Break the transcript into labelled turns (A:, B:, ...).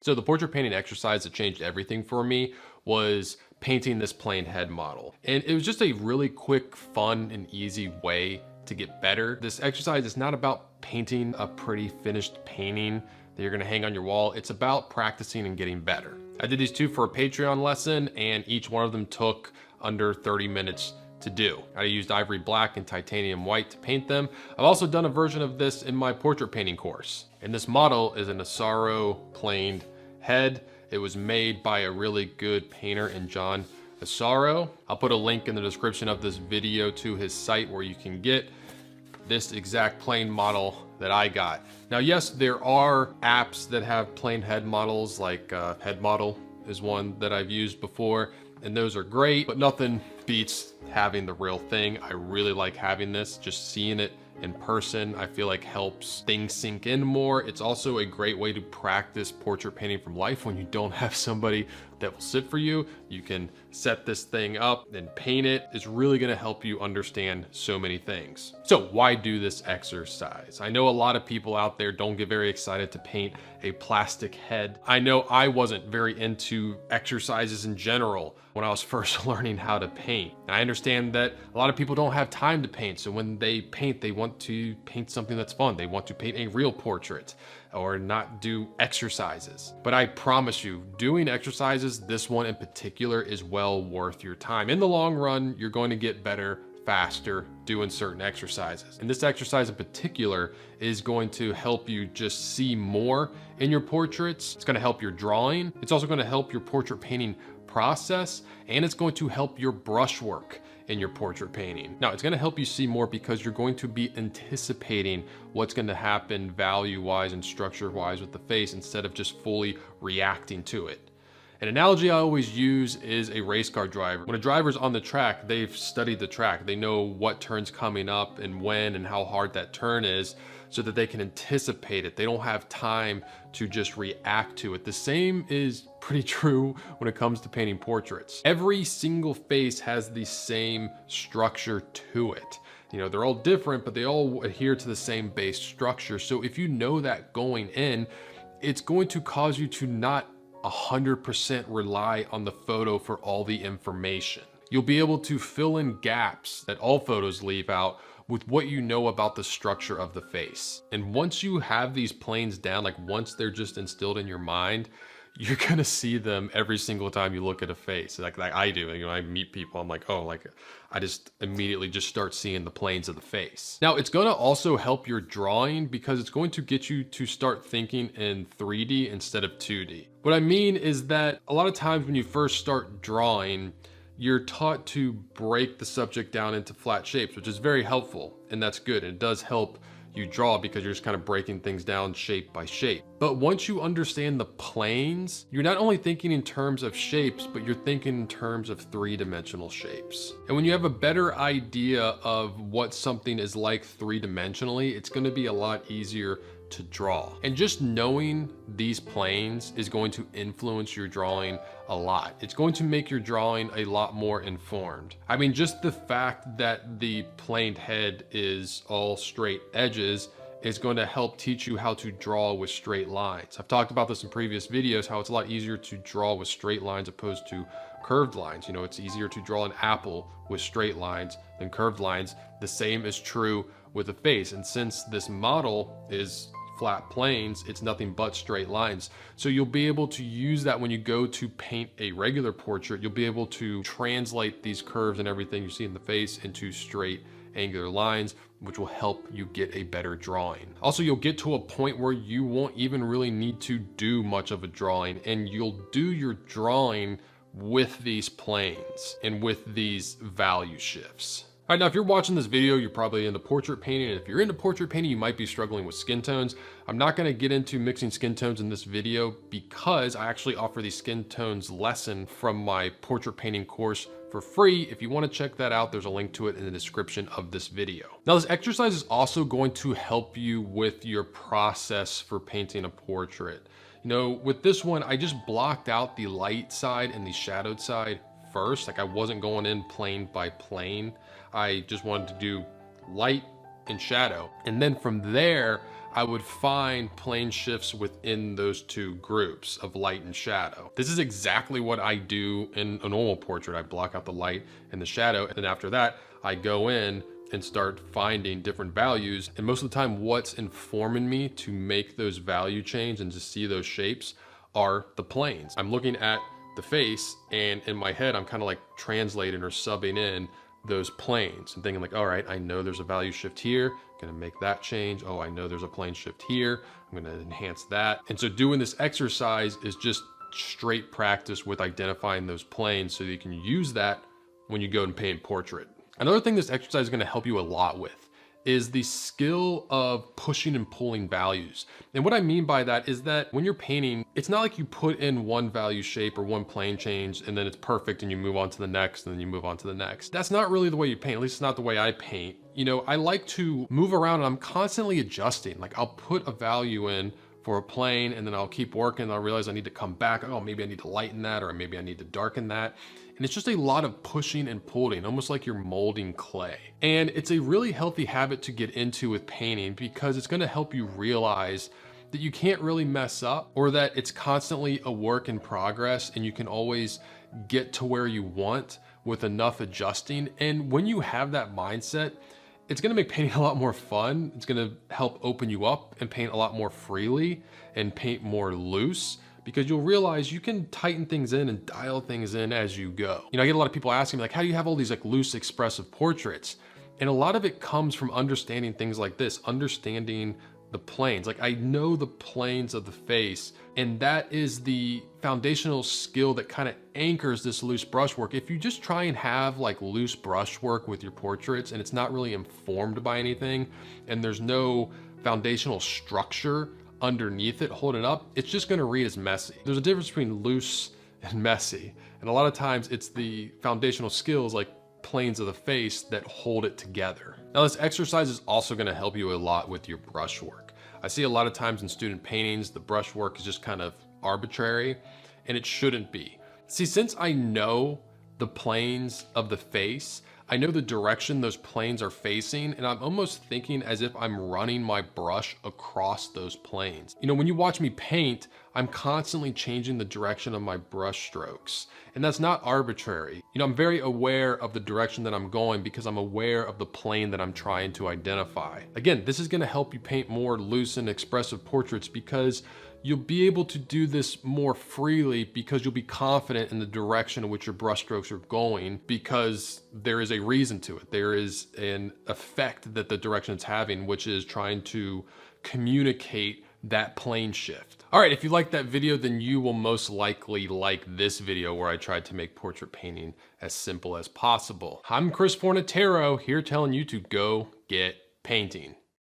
A: So the portrait painting exercise that changed everything for me was painting this plain head model. And it was just a really quick, fun, and easy way to get better. This exercise is not about painting a pretty finished painting that you're gonna hang on your wall. It's about practicing and getting better. I did these two for a Patreon lesson, and each one of them took under 30 minutes to do. I used ivory black and titanium white to paint them. I've also done a version of this in my portrait painting course. And this model is an Asaro planed head. It was made by a really good painter in John Asaro. I'll put a link in the description of this video to his site where you can get this exact plain model that I got. Now, yes, there are apps that have plain head models, like Head Model is one that I've used before, and those are great, but nothing beats having the real thing. I really like having this, just seeing it in person, I feel like helps things sink in more. It's also a great way to practice portrait painting from life when you don't have somebody that will sit for you. You can set this thing up and paint it. It's really gonna help you understand so many things. So why do this exercise? I know a lot of people out there don't get very excited to paint a plastic head. I know I wasn't very into exercises in general when I was first learning how to paint. And I understand that a lot of people don't have time to paint, so when they paint, they want to paint something that's fun. They want to paint a real portrait or not do exercises. But I promise you, doing exercises, this one in particular, is well worth your time. In the long run, you're going to get better faster doing certain exercises. And this exercise in particular is going to help you just see more in your portraits. It's going to help your drawing. It's also going to help your portrait painting process, and it's going to help your brushwork in your portrait painting. Now, it's going to help you see more because you're going to be anticipating what's going to happen value-wise and structure-wise with the face instead of just fully reacting to it. An analogy I always use is a race car driver. When a driver's on the track, they've studied the track. They know what turn's coming up and when and how hard that turn is so that they can anticipate it. They don't have time to just react to it. The same is pretty true when it comes to painting portraits. Every single face has the same structure to it. You know, they're all different, but they all adhere to the same base structure. So if you know that going in, it's going to cause you to not 100% rely on the photo for all the information. You'll be able to fill in gaps that all photos leave out with what you know about the structure of the face. And once you have these planes down, like once they're just instilled in your mind, you're gonna see them every single time you look at a face. Like I do, you know, I meet people, I'm like, oh, like I just immediately just start seeing the planes of the face. Now, it's gonna also help your drawing because it's going to get you to start thinking in 3D instead of 2D. What I mean is that a lot of times when you first start drawing, you're taught to break the subject down into flat shapes, which is very helpful, and that's good. And it does help you draw because you're just kind of breaking things down shape by shape. But once you understand the planes, you're not only thinking in terms of shapes, but you're thinking in terms of three-dimensional shapes. And when you have a better idea of what something is like three-dimensionally, it's gonna be a lot easier to draw. And just knowing these planes is going to influence your drawing a lot. It's going to make your drawing a lot more informed. I mean, just the fact that the planed head is all straight edges is going to help teach you how to draw with straight lines. I've talked about this in previous videos, how it's a lot easier to draw with straight lines opposed to curved lines. You know, it's easier to draw an apple with straight lines than curved lines. The same is true with a face. And since this model is flat planes, it's nothing but straight lines. So you'll be able to use that when you go to paint a regular portrait. You'll be able to translate these curves and everything you see in the face into straight angular lines, which will help you get a better drawing. Also, you'll get to a point where you won't even really need to do much of a drawing, and you'll do your drawing with these planes and with these value shifts. All right, now if you're watching this video, you're probably into portrait painting, and if you're into portrait painting, you might be struggling with skin tones. I'm not gonna get into mixing skin tones in this video because I actually offer the skin tones lesson from my portrait painting course for free. If you wanna check that out, there's a link to it in the description of this video. Now, this exercise is also going to help you with your process for painting a portrait. You know, with this one, I just blocked out the light side and the shadowed side first. Like I wasn't going in plane by plane. I just wanted to do light and shadow. And then from there, I would find plane shifts within those two groups of light and shadow. This is exactly what I do in a normal portrait. I block out the light and the shadow, and then after that, I go in and start finding different values. And most of the time, what's informing me to make those value change and to see those shapes are the planes. I'm looking at the face, and in my head, I'm kind of like translating or subbing in those planes and thinking like, all right, I know there's a value shift here, gonna make that change. Oh, I know there's a plane shift here, I'm gonna enhance that. And so doing this exercise is just straight practice with identifying those planes so that you can use that when you go and paint portrait. Another thing this exercise is gonna help you a lot with is the skill of pushing and pulling values. And what I mean by that is that when you're painting, it's not like you put in one value shape or one plane change and then it's perfect and you move on to the next and then you move on to the next. That's not really the way you paint, at least it's not the way I paint. You know, I like to move around and I'm constantly adjusting. Like I'll put a value in for a plane and then I'll keep working and I'll realize I need to come back. Oh, maybe I need to lighten that or maybe I need to darken that. And it's just a lot of pushing and pulling, almost like you're molding clay. And it's a really healthy habit to get into with painting because it's gonna help you realize that you can't really mess up or that it's constantly a work in progress and you can always get to where you want with enough adjusting. And when you have that mindset, it's gonna make painting a lot more fun. It's gonna help open you up and paint a lot more freely and paint more loose, because you'll realize you can tighten things in and dial things in as you go. You know, I get a lot of people asking me like, how do you have all these like loose expressive portraits? And a lot of it comes from understanding things like this, understanding the planes. Like I know the planes of the face, and that is the foundational skill that kind of anchors this loose brushwork. If you just try and have like loose brushwork with your portraits and it's not really informed by anything and there's no foundational structure underneath it holding up, it's just gonna read as messy. There's a difference between loose and messy. And a lot of times it's the foundational skills like planes of the face that hold it together. Now this exercise is also gonna help you a lot with your brushwork. I see a lot of times in student paintings, the brushwork is just kind of arbitrary, and it shouldn't be. See, since I know the planes of the face, I know the direction those planes are facing, and I'm almost thinking as if I'm running my brush across those planes. You know, when you watch me paint, I'm constantly changing the direction of my brush strokes, and that's not arbitrary. You know, I'm very aware of the direction that I'm going because I'm aware of the plane that I'm trying to identify. Again, this is gonna help you paint more loose and expressive portraits because you'll be able to do this more freely because you'll be confident in the direction in which your brush strokes are going because there is a reason to it. There is an effect that the direction it's having, which is trying to communicate that plane shift. All right, if you liked that video, then you will most likely like this video where I tried to make portrait painting as simple as possible. I'm Chris Fornatero here telling you to go get painting.